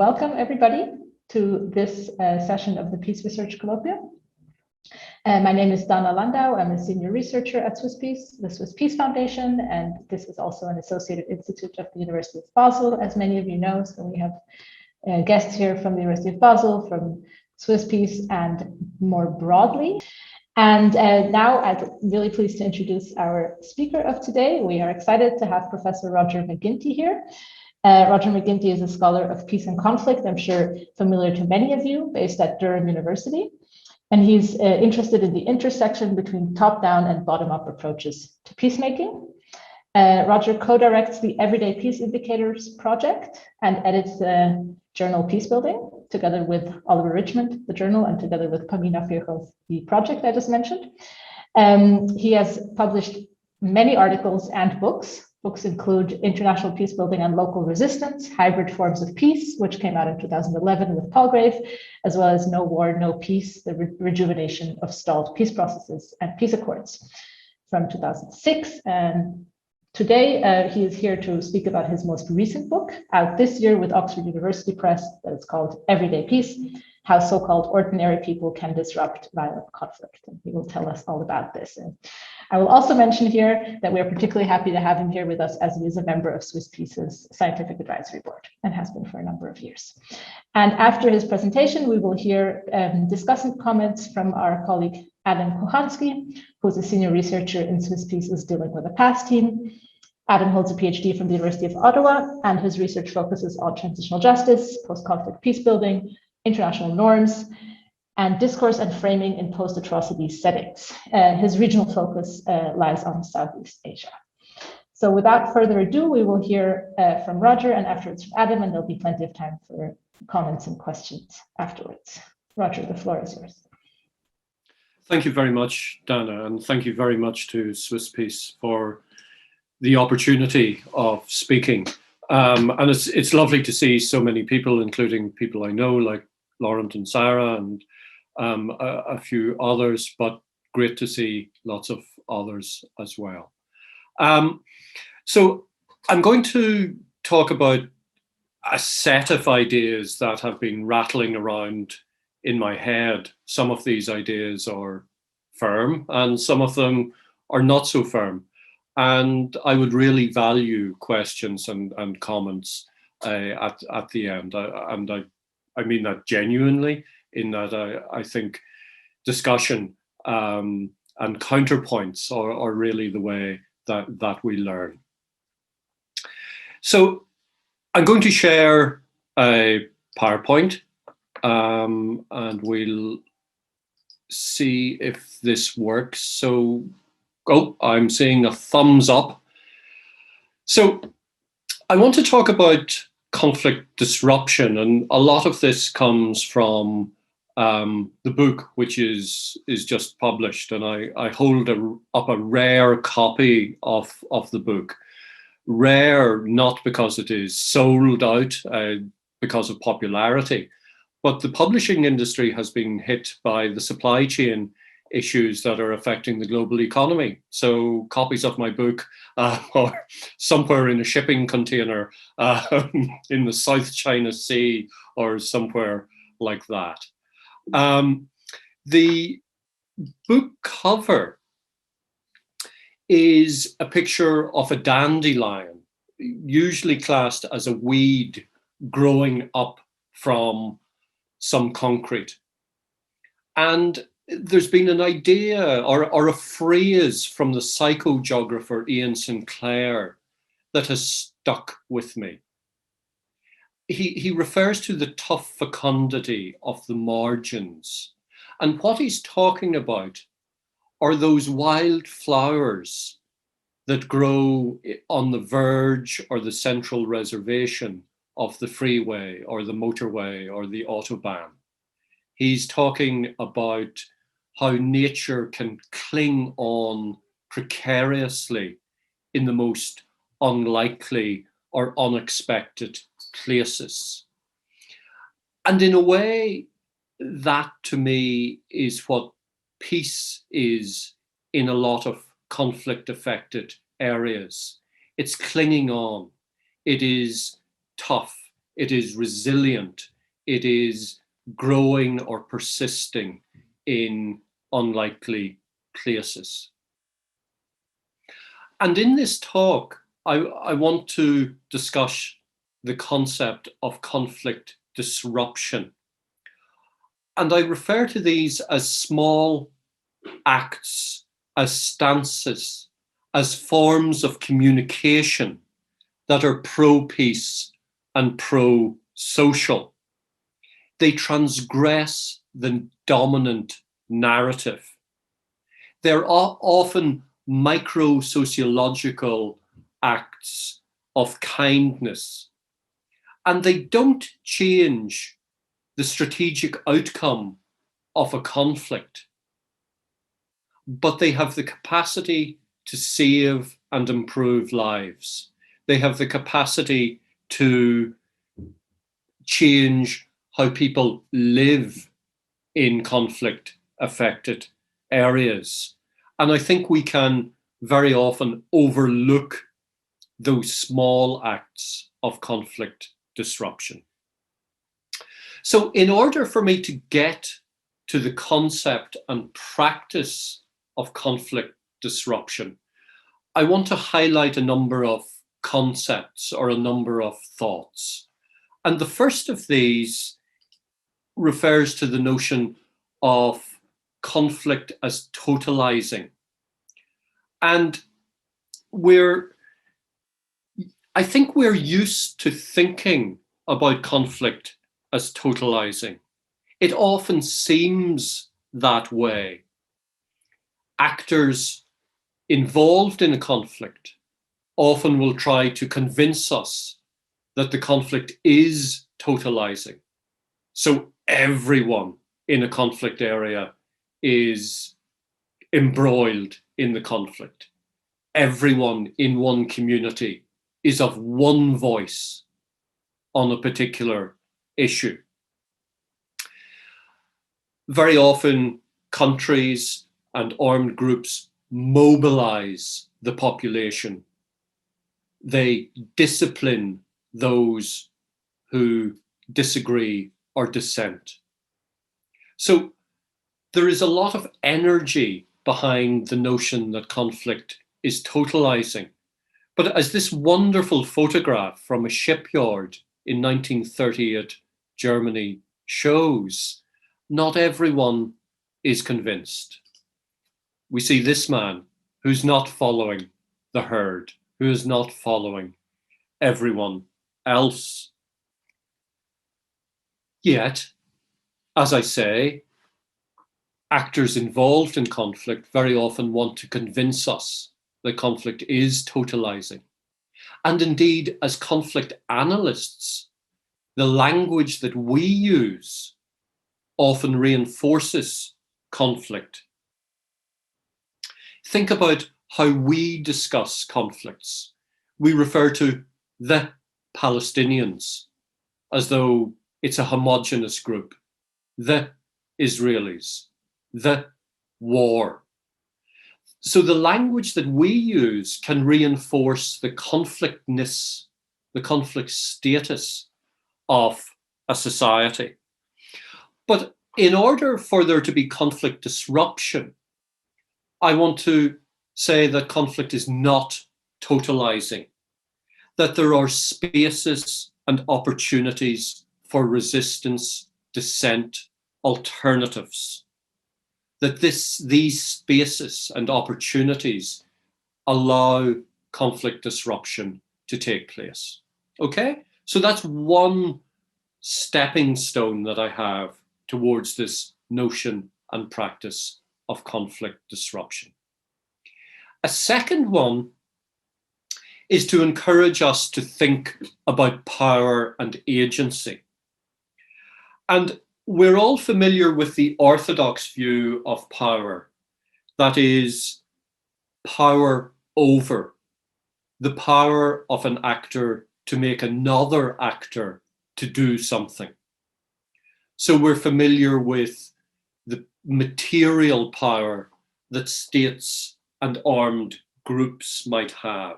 Welcome everybody to this session of the Peace Research Colloquium. My name is Dana Landau. I'm a senior researcher at swisspeace, the Swiss Peace Foundation, and this is also an associated institute of the University of Basel, as many of you know. So we have guests here from the University of Basel, from Swiss Peace, and more broadly. And now I'm really pleased to introduce our speaker of today. We are excited to have Professor Roger MacGinty here. Roger MacGinty is a scholar of peace and conflict, I'm sure familiar to many of you, based at Durham University. And he's interested in the intersection between top-down and bottom-up approaches to peacemaking. Roger co-directs the Everyday Peace Indicators project and edits the journal Peacebuilding, together with Oliver Richmond, the journal, and together with Pamina Virchow, the project I just mentioned. He has published many articles and books. Books include International Peacebuilding and Local Resistance, Hybrid Forms of Peace, which came out in 2011 with Palgrave, as well as No War, No Peace, the rejuvenation of stalled peace processes and peace accords from 2006. And today, he is here to speak about his most recent book, out this year with Oxford University Press, that is called Everyday Peace, How So-Called Ordinary People Can Disrupt Violent Conflict. And he will tell us all about this. And I will also mention here that we are particularly happy to have him here with us, as he is a member of Swiss Peace's Scientific Advisory Board and has been for a number of years. And after his presentation, we will hear discussant comments from our colleague Adam Kochanski, who is a senior researcher in Swiss Peace's Dealing with the Past team. Adam holds a PhD from the University of Ottawa, and his research focuses on transitional justice, post-conflict peace building, international norms, and discourse and framing in post-atrocity settings. His regional focus lies on Southeast Asia. So without further ado, we will hear from Roger and afterwards from Adam, and there'll be plenty of time for comments and questions afterwards. Roger, the floor is yours. Thank you very much, Dana, and thank you very much to Swiss Peace for the opportunity of speaking. And it's lovely to see so many people, including people I know, like Laurent and Sarah, and a few others, but great to see lots of others as well. So I'm going to talk about a set of ideas that have been rattling around in my head. Some of these ideas are firm and some of them are not so firm. And I would really value questions and comments at the end. I mean that genuinely, in that I think discussion and counterpoints are really the way that we learn. So I'm going to share a PowerPoint and we'll see if this works. So, oh, I'm seeing a thumbs up. So I want to talk about conflict disruption, and a lot of this comes from the book, which is just published, and I hold up a rare copy of the book. Rare not because it is sold out because of popularity, but the publishing industry has been hit by the supply chain issues that are affecting the global economy. So copies of my book are somewhere in a shipping container in the South China Sea or somewhere like that. The book cover is a picture of a dandelion, usually classed as a weed growing up from some concrete. And there's been an idea or a phrase from the psychogeographer Ian Sinclair that has stuck with me. He refers to the tough fecundity of the margins. And what he's talking about are those wild flowers that grow on the verge or the central reservation of the freeway or the motorway or the autobahn. He's talking about how nature can cling on precariously in the most unlikely or unexpected places. And in a way, that to me is what peace is in a lot of conflict-affected areas. It's clinging on. It is tough. it is resilient, it is growing or persisting in unlikely places. And in this talk, I want to discuss the concept of conflict disruption. And I refer to these as small acts, as stances, as forms of communication that are pro-peace and pro-social. They transgress the dominant narrative. They're often micro-sociological acts of kindness, and they don't change the strategic outcome of a conflict, but they have the capacity to save and improve lives. They have the capacity to change how people live in conflict-affected areas. And I think we can very often overlook those small acts of conflict disruption. So in order for me to get to the concept and practice of conflict disruption, I want to highlight a number of concepts or a number of thoughts. And the first of these refers to the notion of conflict as totalizing. And I think we're used to thinking about conflict as totalizing. It often seems that way. Actors involved in a conflict often will try to convince us that the conflict is totalizing. So everyone in a conflict area is embroiled in the conflict. Everyone in one community is of one voice on a particular issue. Very often, countries and armed groups mobilize the population. They discipline those who disagree or dissent. So there is a lot of energy behind the notion that conflict is totalizing. But as this wonderful photograph from a shipyard in 1938 Germany shows, not everyone is convinced. We see this man who's not following the herd, who is not following everyone else. Yet, as I say, actors involved in conflict very often want to convince us that conflict is totalizing. And indeed, as conflict analysts, the language that we use often reinforces conflict. Think about how we discuss conflicts. We refer to the Palestinians as though it's a homogenous group, the Israelis, the war. So the language that we use can reinforce the conflictness, the conflict status of a society. But in order for there to be conflict disruption, I want to say that conflict is not totalizing, that there are spaces and opportunities for resistance, dissent, alternatives, that these spaces and opportunities allow conflict disruption to take place. Okay, so that's one stepping stone that I have towards this notion and practice of conflict disruption. A second one is to encourage us to think about power and agency. And we're all familiar with the orthodox view of power, that is power over, the power of an actor to make another actor to do something. So we're familiar with the material power that states and armed groups might have.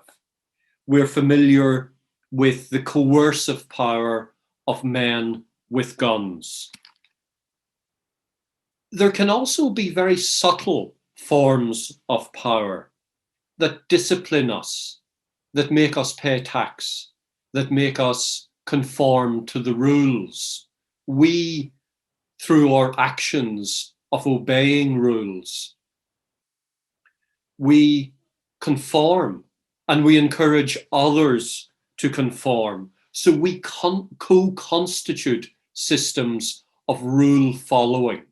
We're familiar with the coercive power of men with guns. There can also be very subtle forms of power that discipline us, that make us pay tax, that make us conform to the rules. We, through our actions of obeying rules, we conform and we encourage others to conform. So we co-constitute systems of rule following,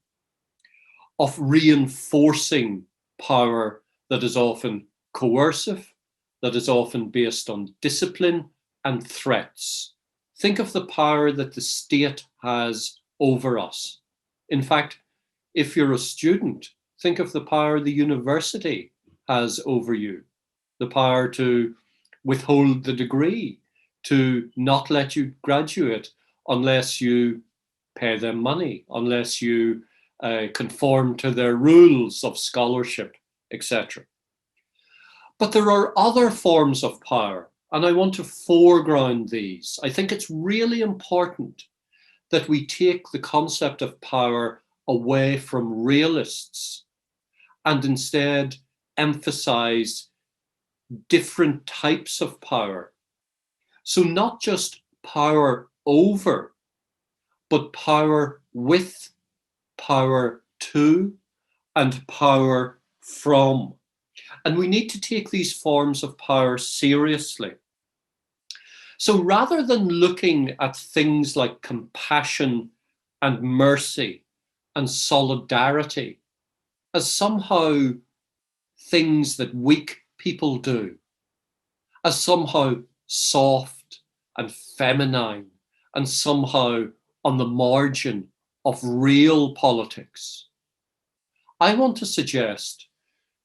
of reinforcing power that is often coercive, that is often based on discipline and threats. Think of the power that the state has over us. In fact, if you're a student, think of the power the university has over you, the power to withhold the degree, to not let you graduate unless you pay them money, unless you conform to their rules of scholarship, etc. But there are other forms of power, and I want to foreground these. I think it's really important that we take the concept of power away from realists and instead emphasize different types of power. So not just power over, but power with, power to, and power from. And we need to take these forms of power seriously. So rather than looking at things like compassion and mercy and solidarity as somehow things that weak people do, as somehow soft and feminine and somehow on the margin of real politics, I want to suggest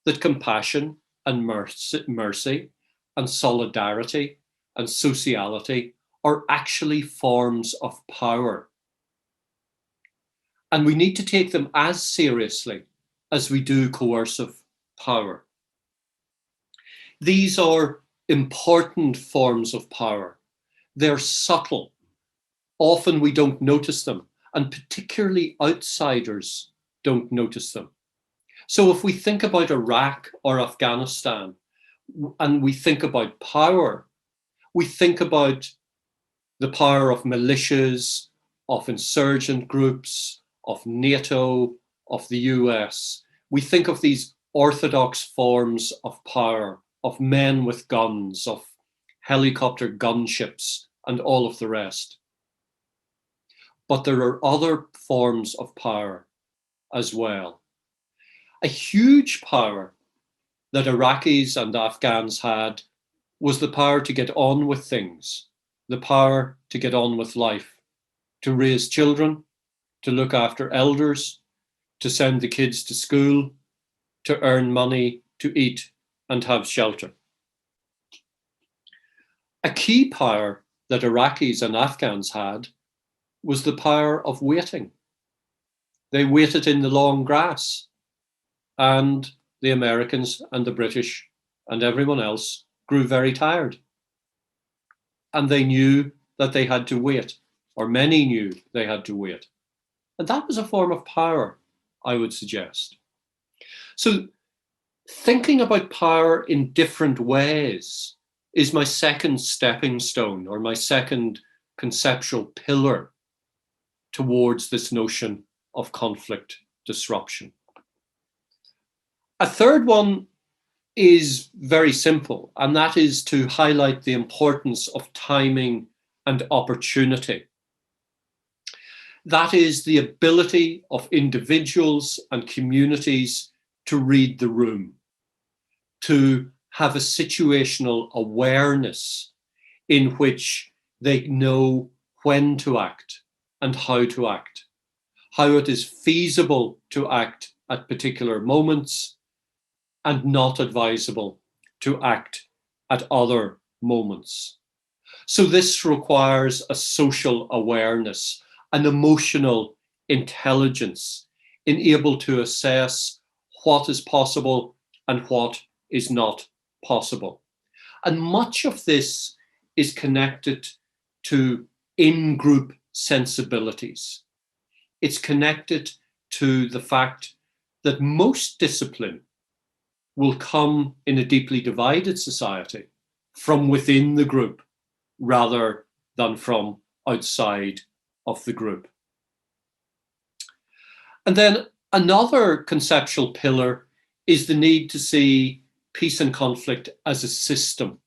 that compassion and mercy and solidarity and sociality are actually forms of power. And we need to take them as seriously as we do coercive power. These are important forms of power. They're subtle. Often we don't notice them, and particularly outsiders don't notice them. So if we think about Iraq or Afghanistan and we think about power, we think about the power of militias, of insurgent groups, of NATO, of the US. We think of these orthodox forms of power, of men with guns, of helicopter gunships, and all of the rest. But there are other forms of power as well. A huge power that Iraqis and Afghans had was the power to get on with things, the power to get on with life, to raise children, to look after elders, to send the kids to school, to earn money, to eat and have shelter. A key power that Iraqis and Afghans had was the power of waiting. They waited in the long grass, and the Americans and the British and everyone else grew very tired. And they knew that they had to wait, or many knew they had to wait. And that was a form of power, I would suggest. So thinking about power in different ways is my second stepping stone, or my second conceptual pillar towards this notion of conflict disruption. A third one is very simple, and that is to highlight the importance of timing and opportunity. That is the ability of individuals and communities to read the room, to have a situational awareness in which they know when to act and how to act, how it is feasible to act at particular moments and not advisable to act at other moments. So this requires a social awareness, an emotional intelligence, in able to assess what is possible and what is not possible. And much of this is connected to in-group sensibilities. It's connected to the fact that most discipline will come in a deeply divided society from within the group rather than from outside of the group. And then another conceptual pillar is the need to see peace and conflict as a system.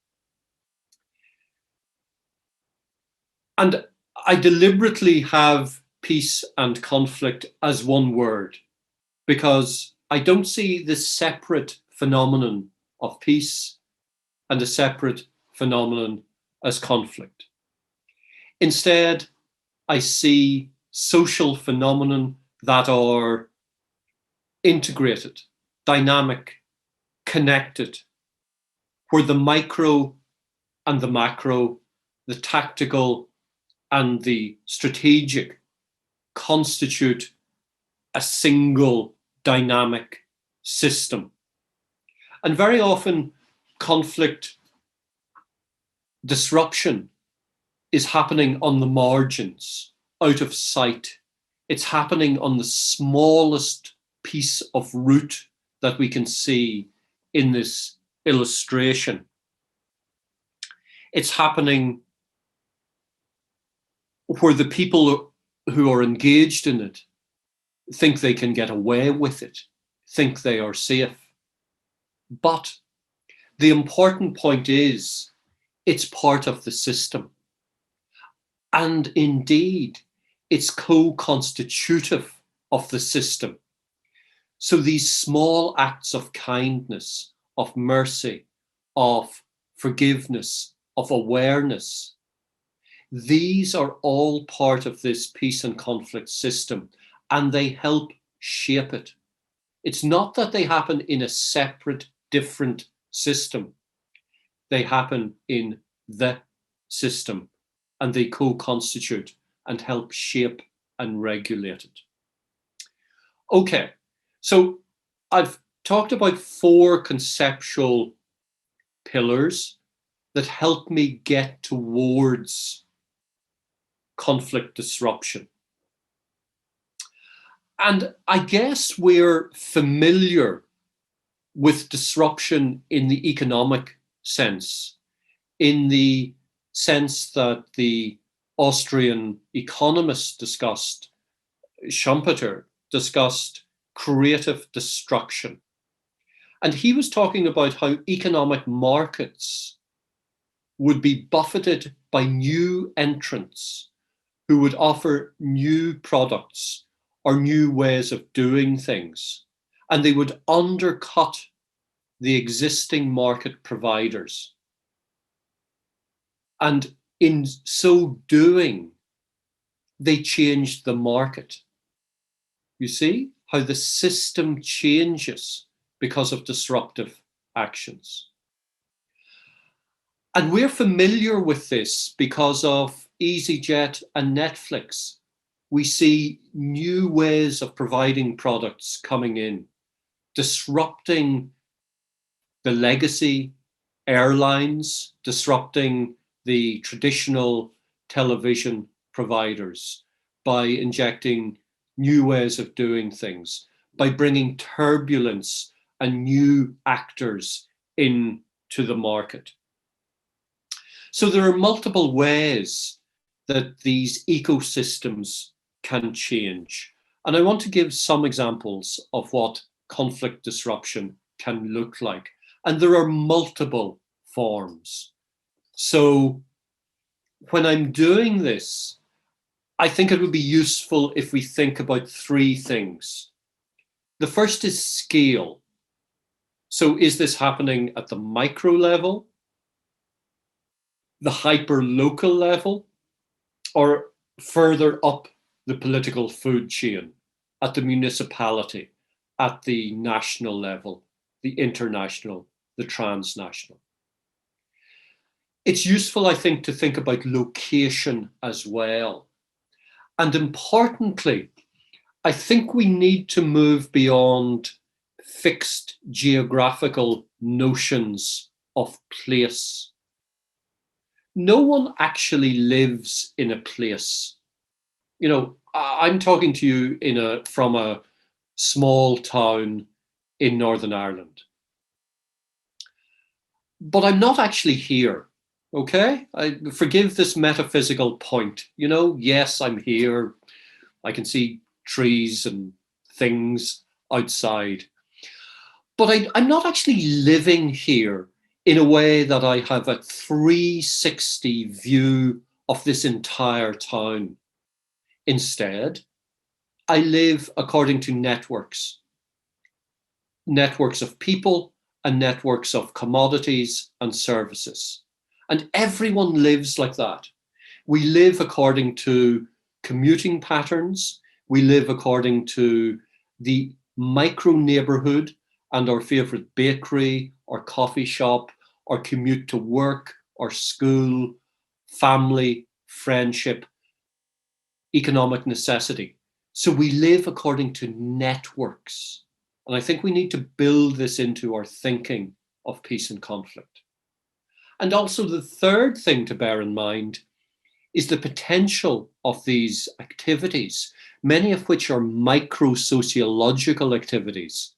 And I deliberately have peace and conflict as one word because I don't see this separate phenomenon of peace and a separate phenomenon as conflict. Instead, I see social phenomena that are integrated, dynamic, connected, where the micro and the macro, the tactical and the strategic constitute a single dynamic system. And very often conflict disruption is happening on the margins, out of sight. It's happening on the smallest piece of route that we can see in this illustration. It's happening where the people who are engaged in it think they can get away with it, think they are safe. But the important point is it's part of the system. And indeed, it's co-constitutive of the system. So these small acts of kindness, of mercy, of forgiveness, of awareness, these are all part of this peace and conflict system, and they help shape it. It's not that they happen in a separate, different system. They happen in the system, and they co-constitute and help shape and regulate it. Okay, so I've talked about 4 conceptual pillars that help me get towards conflict disruption. And I guess we're familiar with disruption in the economic sense, in the sense that the Austrian economist Schumpeter discussed creative destruction. And he was talking about how economic markets would be buffeted by new entrants who would offer new products or new ways of doing things, and they would undercut the existing market providers. And in so doing, they changed the market. You see how the system changes because of disruptive actions. And we're familiar with this because of EasyJet and Netflix. We see new ways of providing products coming in, disrupting the legacy airlines, disrupting the traditional television providers by injecting new ways of doing things, by bringing turbulence and new actors into the market. So there are multiple ways that these ecosystems can change. And I want to give some examples of what conflict disruption can look like. And there are multiple forms. So when I'm doing this, I think it would be useful if we think about 3 things. The first is scale. So is this happening at the micro level, the hyper-local level, or further up the political food chain, at the municipality, at the national level, the international, the transnational? It's useful, I think, to think about location as well. And importantly, I think we need to move beyond fixed geographical notions of place. no one actually lives in a place. You know, I'm talking to you from a small town in Northern Ireland, but I'm not actually here. Okay, I forgive this metaphysical point. You know, yes, I'm here. I can see trees and things outside, but I'm not actually living here in a way that I have a 360 view of this entire town. Instead, I live according to networks of people and networks of commodities and services. And everyone lives like that. We live according to commuting patterns. We live according to the micro neighborhood and our favorite bakery or coffee shop or commute to work or school, family, friendship, economic necessity. So we live according to networks. And I think we need to build this into our thinking of peace and conflict. And also the third thing to bear in mind is the potential of these activities, many of which are micro-sociological activities,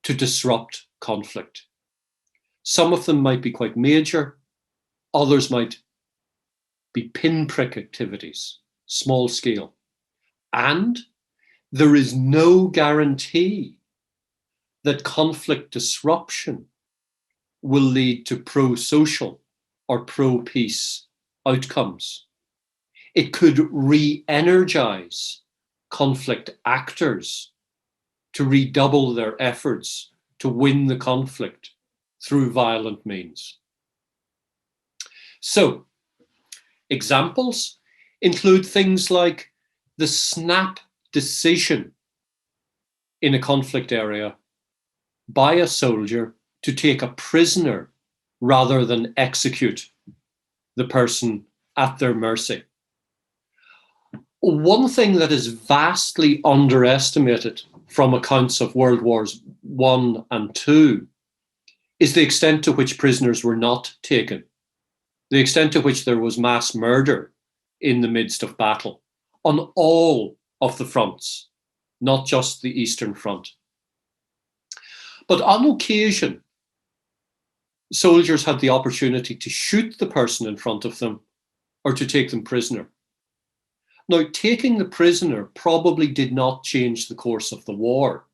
to disrupt conflict. Some of them might be quite major, others might be pinprick activities, small scale. And there is no guarantee that conflict disruption will lead to pro-social or pro-peace outcomes. It could re-energize conflict actors to redouble their efforts to win the conflict through violent means. So, examples include things like the snap decision in a conflict area by a soldier to take a prisoner rather than execute the person at their mercy. One thing that is vastly underestimated from accounts of World Wars I and II is the extent to which prisoners were not taken, the extent to which there was mass murder in the midst of battle on all of the fronts, not just the Eastern Front. But on occasion, soldiers had the opportunity to shoot the person in front of them or to take them prisoner. Now, taking the prisoner probably did not change the course of the war,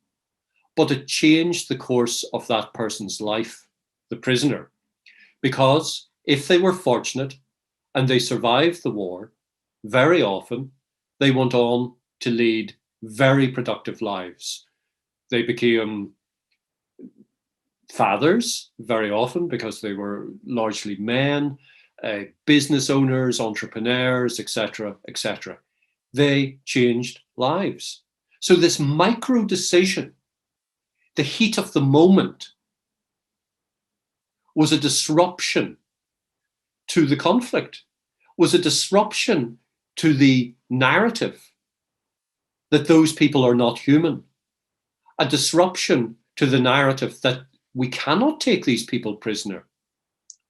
but it changed the course of that person's life, the prisoner, because if they were fortunate and they survived the war, very often they went on to lead very productive lives. They became fathers very often because they were largely men, business owners, entrepreneurs, etc., etc. They changed lives. So this micro decision, the heat of the moment, was a disruption to the conflict, was a disruption to the narrative that those people are not human, a disruption to the narrative that we cannot take these people prisoner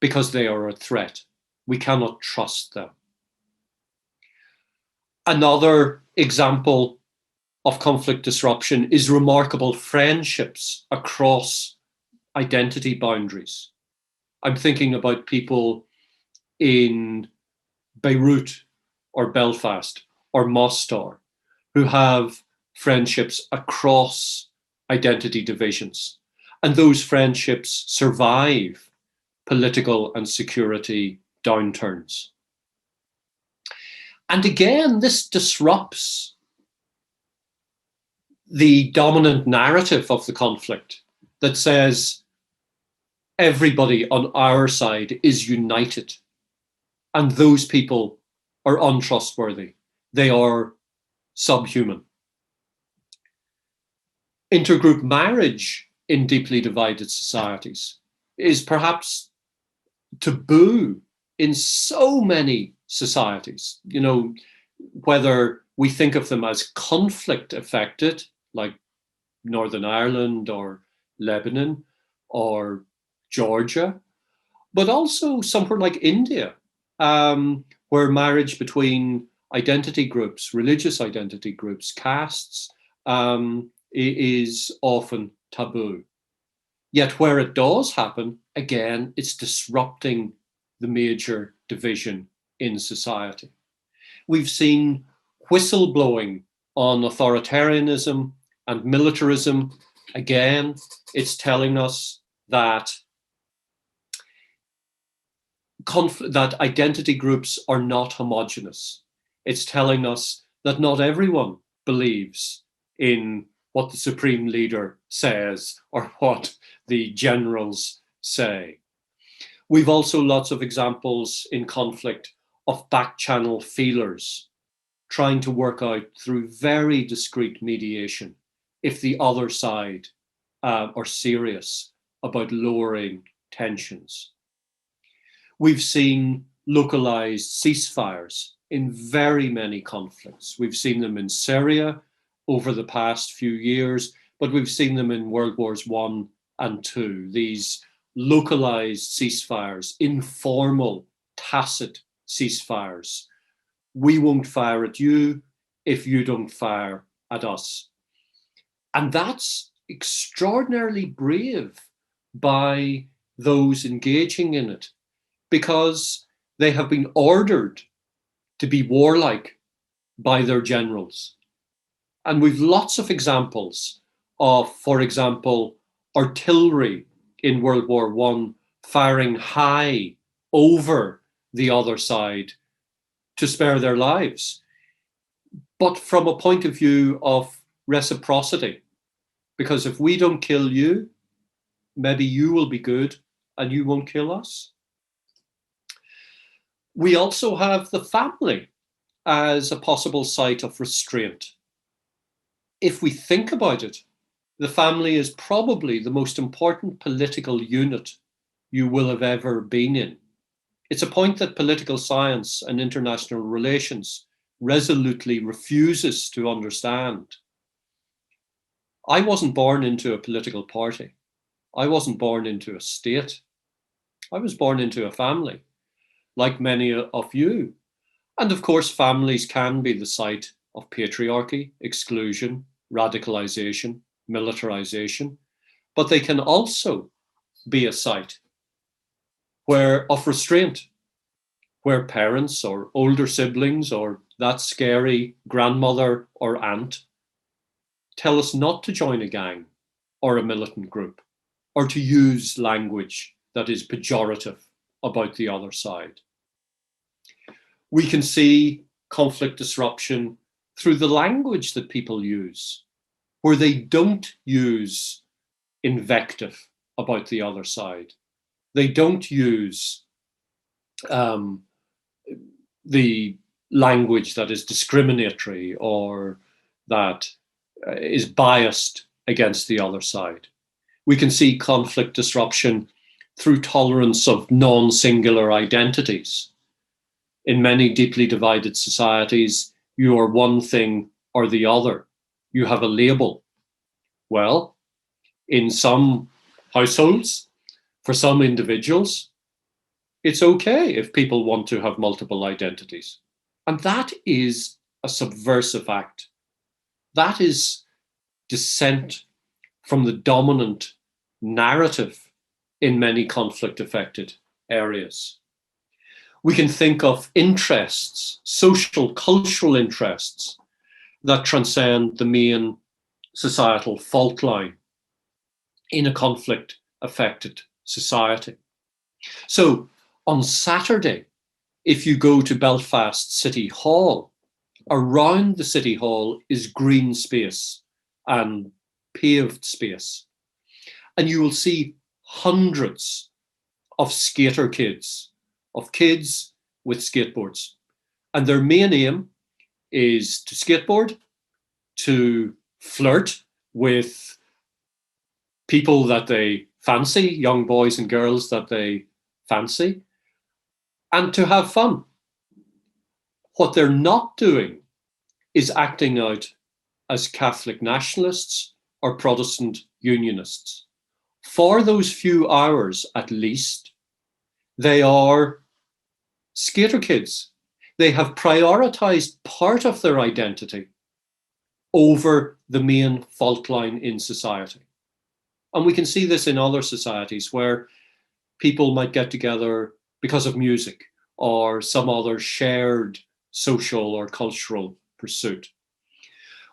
because they are a threat. We cannot trust them. Another example of conflict disruption is remarkable friendships across identity boundaries. I'm thinking about people in Beirut or Belfast or Mostar who have friendships across identity divisions. And those friendships survive political and security downturns. And again, this disrupts the dominant narrative of the conflict that says everybody on our side is united and those people are untrustworthy. They are subhuman. Intergroup marriage in deeply divided societies is perhaps taboo in so many societies, you know, whether we think of them as conflict affected, like Northern Ireland or Lebanon or Georgia, but also somewhere like India where marriage between identity groups, religious identity groups, castes, is often taboo. Yet where it does happen, again, it's disrupting the major division in society. We've seen whistleblowing on authoritarianism and militarism. Again, it's telling us that that identity groups are not homogenous. It's telling us that not everyone believes in what the supreme leader says or what the generals say. We've also lots of examples in conflict of back-channel feelers trying to work out through very discreet mediation if the other side are serious about lowering tensions. We've seen localized ceasefires in very many conflicts. We've seen them in Syria over the past few years, but we've seen them in World Wars I and II. These localized ceasefires, informal, tacit ceasefires. We won't fire at you if you don't fire at us. And that's extraordinarily brave by those engaging in it, because they have been ordered to be warlike by their generals. And we've lots of examples of, for example, artillery in World War I firing high over the other side to spare their lives, but from a point of view of reciprocity. Because if we don't kill you, maybe you will be good and you won't kill us. We also have the family as a possible site of restraint. If we think about it, the family is probably the most important political unit you will have ever been in. It's a point that political science and international relations resolutely refuses to understand. I wasn't born into a political party. I wasn't born into a state. I was born into a family, like many of you. And of course, families can be the site of patriarchy, exclusion, radicalization, militarization, but they can also be a site of restraint, where parents or older siblings or that scary grandmother or aunt tell us not to join a gang or a militant group, or to use language that is pejorative about the other side. We can see conflict disruption through the language that people use, where they don't use invective about the other side. They don't use the language that is discriminatory or that is biased against the other side. We can see conflict disruption through tolerance of non-singular identities. In many deeply divided societies, you are one thing or the other. You have a label. Well, in some households, for some individuals, it's okay if people want to have multiple identities. And that is a subversive act. That is dissent from the dominant narrative in many conflict-affected areas. We can think of interests, social, cultural interests that transcend the main societal fault line in a conflict-affected society. So on Saturday, if you go to Belfast City Hall, around the City Hall is green space and paved space. And you will see hundreds of skater kids, of kids with skateboards. And their main aim is to skateboard, to flirt with people that they fancy, young boys and girls that they fancy, and to have fun. What they're not doing is acting out as Catholic nationalists or Protestant unionists. For those few hours at least, they are skater kids. They have prioritized part of their identity over the main fault line in society. And we can see this in other societies where people might get together because of music or some other shared social or cultural pursuit.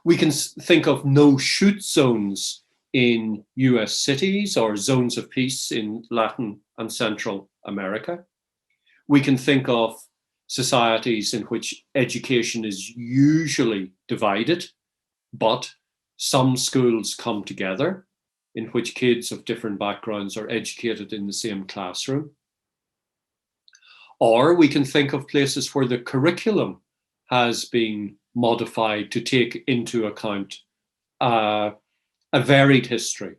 We can think of no-shoot zones in US cities or zones of peace in Latin and Central America. We can think of societies in which education is usually divided, but some schools come together, in which kids of different backgrounds are educated in the same classroom. Or we can think of places where the curriculum has been modified to take into account a varied history,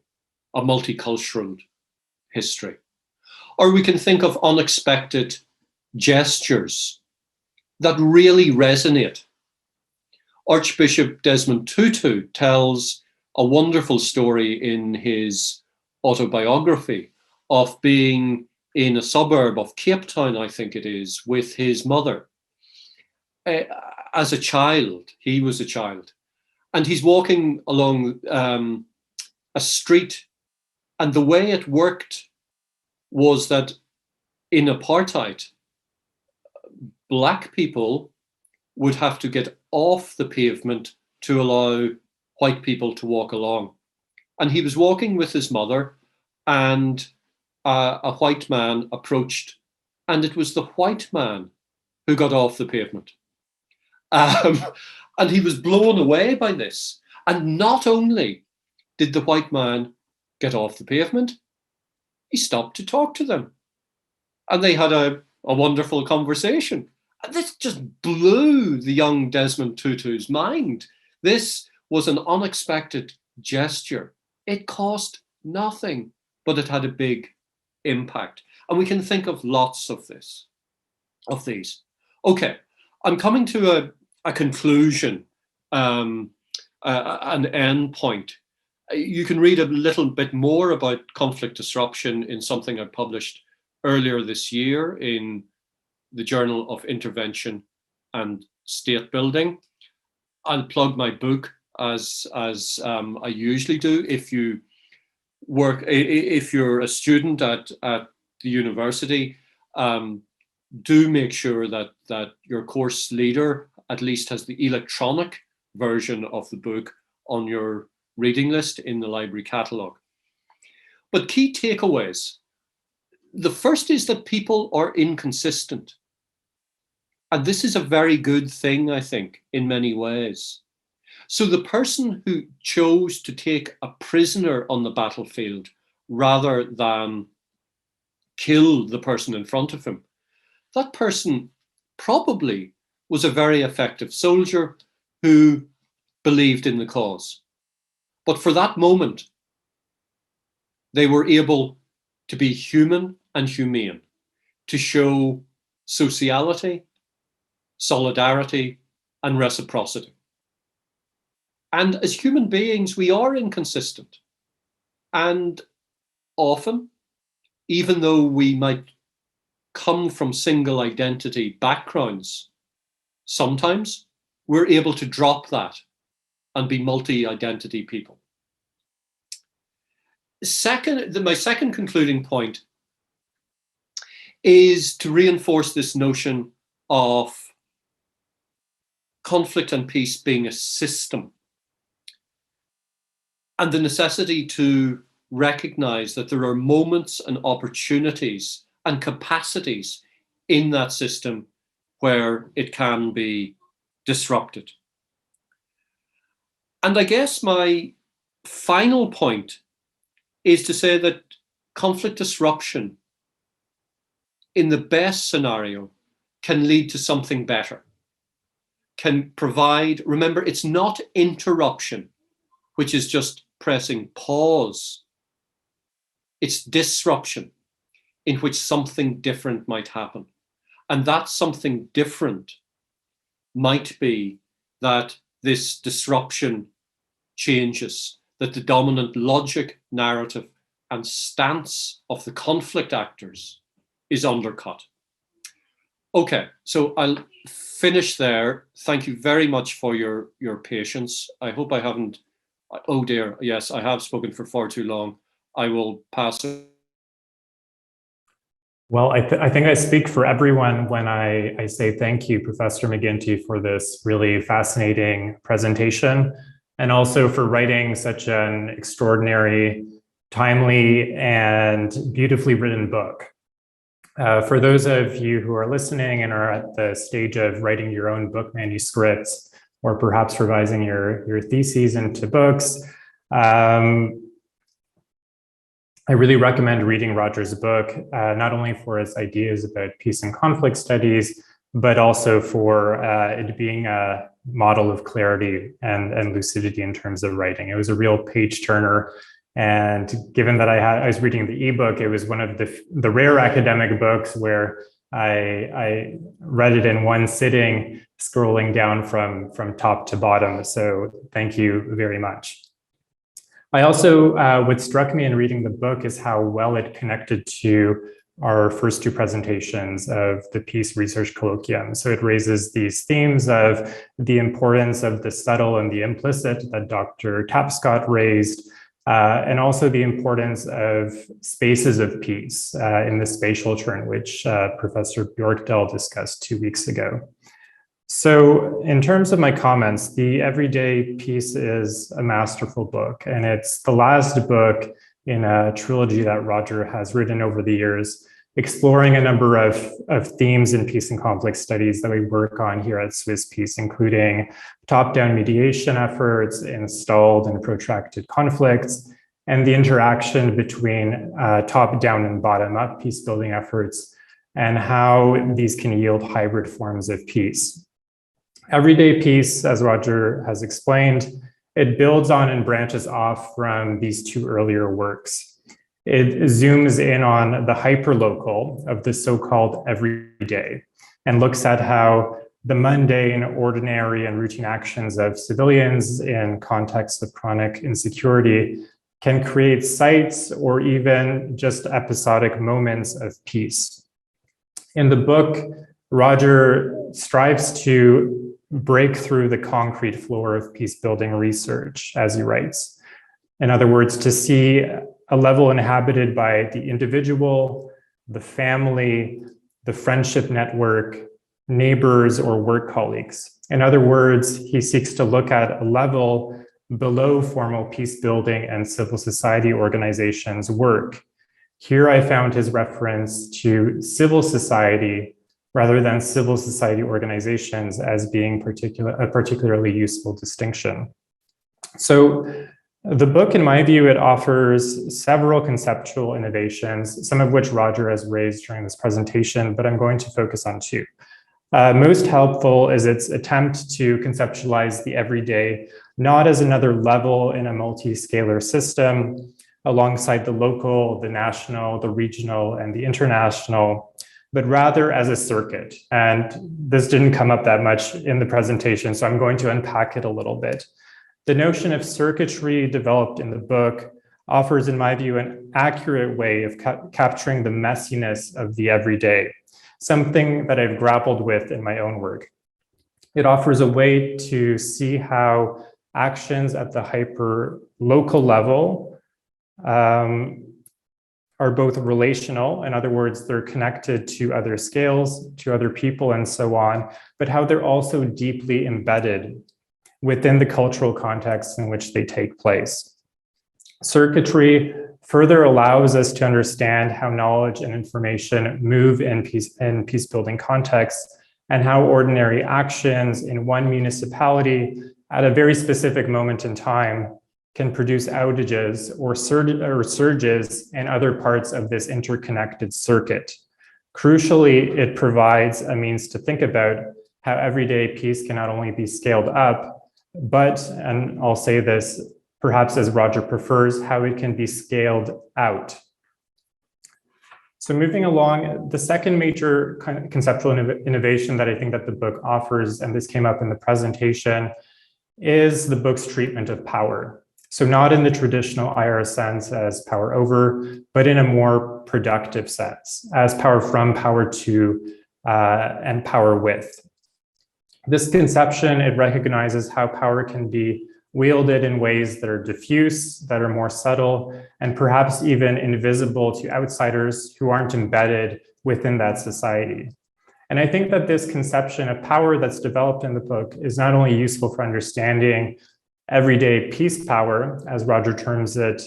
a multicultural history. Or we can think of unexpected gestures that really resonate. Archbishop Desmond Tutu tells a wonderful story in his autobiography of being in a suburb of Cape Town, I think it is, with his mother. As a child, he was a child, and he's walking along a street, and the way it worked was that in apartheid, Black people would have to get off the pavement to allow white people to walk along. And he was walking with his mother, and a white man approached, and it was the white man who got off the pavement. And he was blown away by this. And not only did the white man get off the pavement, he stopped to talk to them. And they had a wonderful conversation. And this just blew the young Desmond Tutu's mind. This was an unexpected gesture. It cost nothing, but it had a big impact. And we can think of lots of these. Okay, I'm coming to a conclusion, an end point. You can read a little bit more about conflict disruption in something I published earlier this year in the Journal of Intervention and State Building. I'll plug my book as I usually do. If you're a student at the university, do make sure that your course leader at least has the electronic version of the book on your reading list in the library catalogue. But key takeaways. The first is that people are inconsistent. And this is a very good thing, I think, in many ways. So the person who chose to take a prisoner on the battlefield rather than kill the person in front of him, that person probably was a very effective soldier who believed in the cause. But for that moment, they were able to be human and humane, to show sociality, solidarity, and reciprocity. And as human beings, we are inconsistent. And often, even though we might come from single identity backgrounds, sometimes we're able to drop that and be multi-identity people. My second concluding point is to reinforce this notion of conflict and peace being a system, and the necessity to recognize that there are moments and opportunities and capacities in that system where it can be disrupted. And I guess my final point is to say that conflict disruption, in the best scenario, can lead to something better, can provide, remember, it's not interruption, which is just pressing pause. It's disruption in which something different might happen. And that something different might be that this disruption changes, that the dominant logic, narrative, and stance of the conflict actors is undercut. Okay, so I'll finish there. Thank you very much for your patience. I hope I haven't, oh dear, yes, I have spoken for far too long. I will pass it. Well, I think I speak for everyone when I say thank you, Professor MacGinty, for this really fascinating presentation, and also for writing such an extraordinary, timely, and beautifully written book. For those of you who are listening and are at the stage of writing your own book manuscripts, or perhaps revising your theses into books, I really recommend reading Roger's book, not only for its ideas about peace and conflict studies, but also for it being a model of clarity and lucidity in terms of writing. It was a real page turner. And given that I was reading the ebook, it was one of the rare academic books where I read it in one sitting, scrolling down from top to bottom. So thank you very much. I also, what struck me in reading the book is how well it connected to our first two presentations of the Peace Research Colloquium. So it raises these themes of the importance of the subtle and the implicit that Dr. Tapscott raised, and also the importance of spaces of peace in the spatial turn, which Professor Bjorkdal discussed 2 weeks ago. So in terms of my comments, The Everyday Peace is a masterful book, and it's the last book in a trilogy that Roger has written over the years, exploring a number of themes in peace and conflict studies that we work on here at SwissPeace, including top-down mediation efforts, installed and protracted conflicts, and the interaction between top-down and bottom-up peace-building efforts, and how these can yield hybrid forms of peace. Everyday Peace, as Roger has explained, it builds on and branches off from these two earlier works. It zooms in on the hyperlocal of the so-called everyday and looks at how the mundane, ordinary, and routine actions of civilians in contexts of chronic insecurity can create sites or even just episodic moments of peace. In the book, Roger strives to break through the concrete floor of peace-building research, as he writes. In other words, to see a level inhabited by the individual, the family, the friendship network, neighbors, or work colleagues. In other words, he seeks to look at a level below formal peace-building and civil society organizations' work. Here I found his reference to civil society rather than civil society organizations as being a particularly useful distinction. So the book, in my view, it offers several conceptual innovations, some of which Roger has raised during this presentation, but I'm going to focus on two. Most helpful is its attempt to conceptualize the everyday, not as another level in a multi-scalar system, alongside the local, the national, the regional, and the international, but rather as a circuit. And this didn't come up that much in the presentation, so I'm going to unpack it a little bit. The notion of circuitry developed in the book offers, in my view, an accurate way of capturing the messiness of the everyday, something that I've grappled with in my own work. It offers a way to see how actions at the hyper-local level are both relational, in other words, they're connected to other scales, to other people, and so on, but how they're also deeply embedded within the cultural context in which they take place. Circuitry further allows us to understand how knowledge and information move in peace-building contexts, and how ordinary actions in one municipality at a very specific moment in time can produce outages or surges in other parts of this interconnected circuit. Crucially, it provides a means to think about how everyday peace can not only be scaled up, but, and I'll say this perhaps as Roger prefers, how it can be scaled out. So moving along, the second major conceptual innovation that I think that the book offers, and this came up in the presentation, is the book's treatment of power. So not in the traditional IR sense as power over, but in a more productive sense, as power from, power to, and power with. This conception, it recognizes how power can be wielded in ways that are diffuse, that are more subtle, and perhaps even invisible to outsiders who aren't embedded within that society. And I think that this conception of power that's developed in the book is not only useful for understanding everyday peace power, as Roger terms it,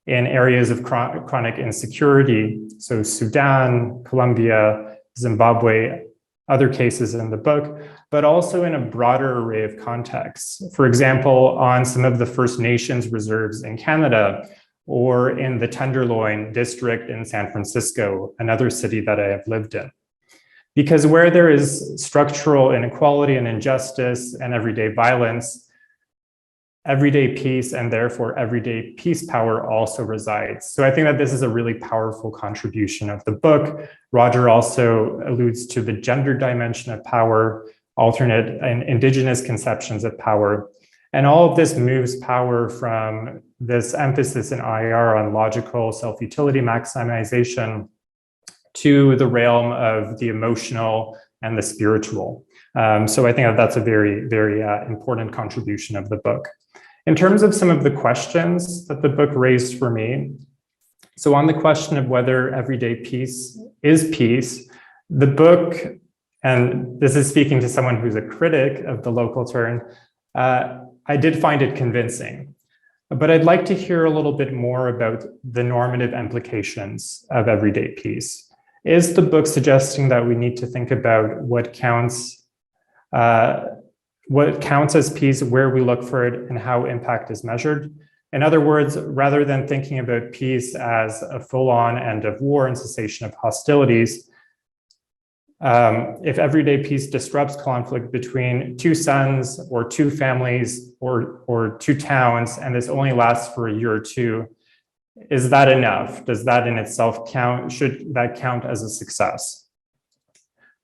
in areas of chronic insecurity, so Sudan, Colombia, Zimbabwe, other cases in the book, but also in a broader array of contexts. For example, on some of the First Nations reserves in Canada, or in the Tenderloin district in San Francisco, another city that I have lived in. Because where there is structural inequality and injustice and everyday violence, everyday peace and therefore everyday peace power also resides. So I think that this is a really powerful contribution of the book. Roger also alludes to the gender dimension of power, alternate and indigenous conceptions of power. And all of this moves power from this emphasis in IR on logical self-utility maximization to the realm of the emotional and the spiritual. So I think that that's a very, very important contribution of the book. In terms of some of the questions that the book raised for me, so on the question of whether everyday peace is peace, the book, and this is speaking to someone who's a critic of the local turn, I did find it convincing. But I'd like to hear a little bit more about the normative implications of everyday peace. Is the book suggesting that we need to think about what counts as peace, where we look for it, and how impact is measured? In other words, rather than thinking about peace as a full-on end of war and cessation of hostilities, if everyday peace disrupts conflict between two sons or two families or two towns, and this only lasts for a year or two, is that enough? Does that in itself count? Should that count as a success?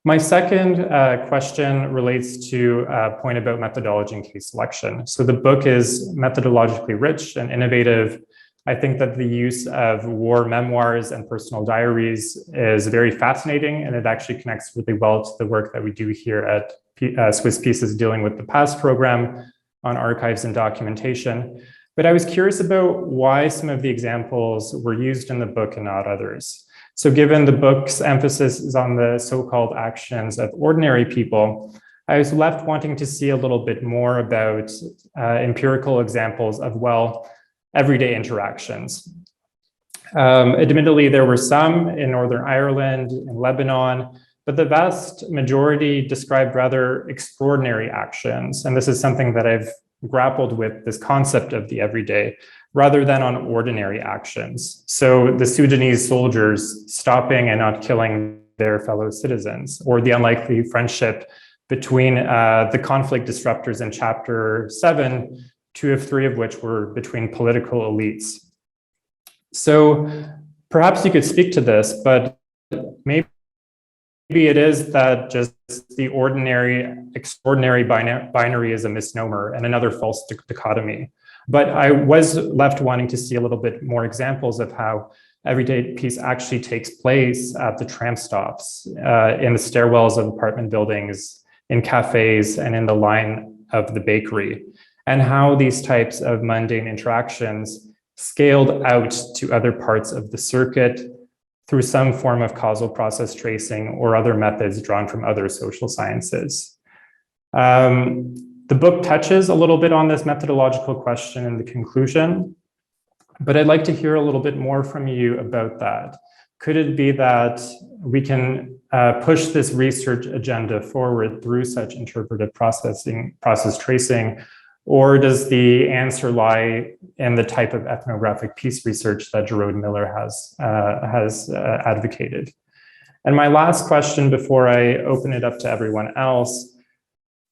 My second question relates to a point about methodology and case selection. So the book is methodologically rich and innovative. I think that the use of war memoirs and personal diaries is very fascinating, and it actually connects really well to the work that we do here at swisspeace dealing with the PASS program on archives and documentation. But I was curious about why some of the examples were used in the book and not others. So given the book's emphasis is on the so-called actions of ordinary people, I was left wanting to see a little bit more about empirical examples of, well, everyday interactions. Admittedly, there were some in Northern Ireland, in Lebanon, but the vast majority described rather extraordinary actions. And this is something that I've grappled with, this concept of the everyday, rather than on ordinary actions. So the Sudanese soldiers stopping and not killing their fellow citizens, or the unlikely friendship between the conflict disruptors in chapter 7, 2 of 3 of which were between political elites. So perhaps you could speak to this, but maybe it is that just the ordinary, extraordinary binary is a misnomer and another false dichotomy. But I was left wanting to see a little bit more examples of how everyday peace actually takes place at the tram stops, in the stairwells of apartment buildings, in cafes, and in the line of the bakery, and how these types of mundane interactions scaled out to other parts of the circuit through some form of causal process tracing or other methods drawn from other social sciences. The book touches a little bit on this methodological question in the conclusion, but I'd like to hear a little bit more from you about that. Could it be that we can push this research agenda forward through such interpretive process tracing, or does the answer lie in the type of ethnographic peace research that Jerome Miller has advocated? And my last question before I open it up to everyone else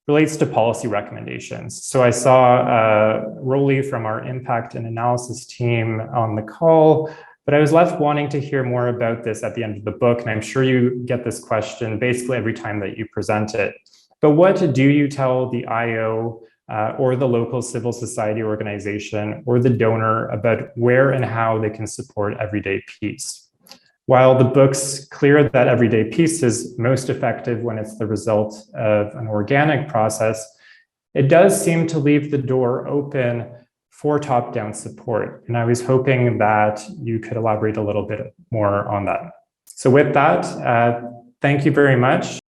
relates to policy recommendations. So I saw Rolly from our impact and analysis team on the call, but I was left wanting to hear more about this at the end of the book. And I'm sure you get this question basically every time that you present it. But what do you tell the IO or the local civil society organization or the donor about where and how they can support everyday peace? While the book's clear that everyday peace is most effective when it's the result of an organic process, it does seem to leave the door open for top-down support. And I was hoping that you could elaborate a little bit more on that. So with that, thank you very much.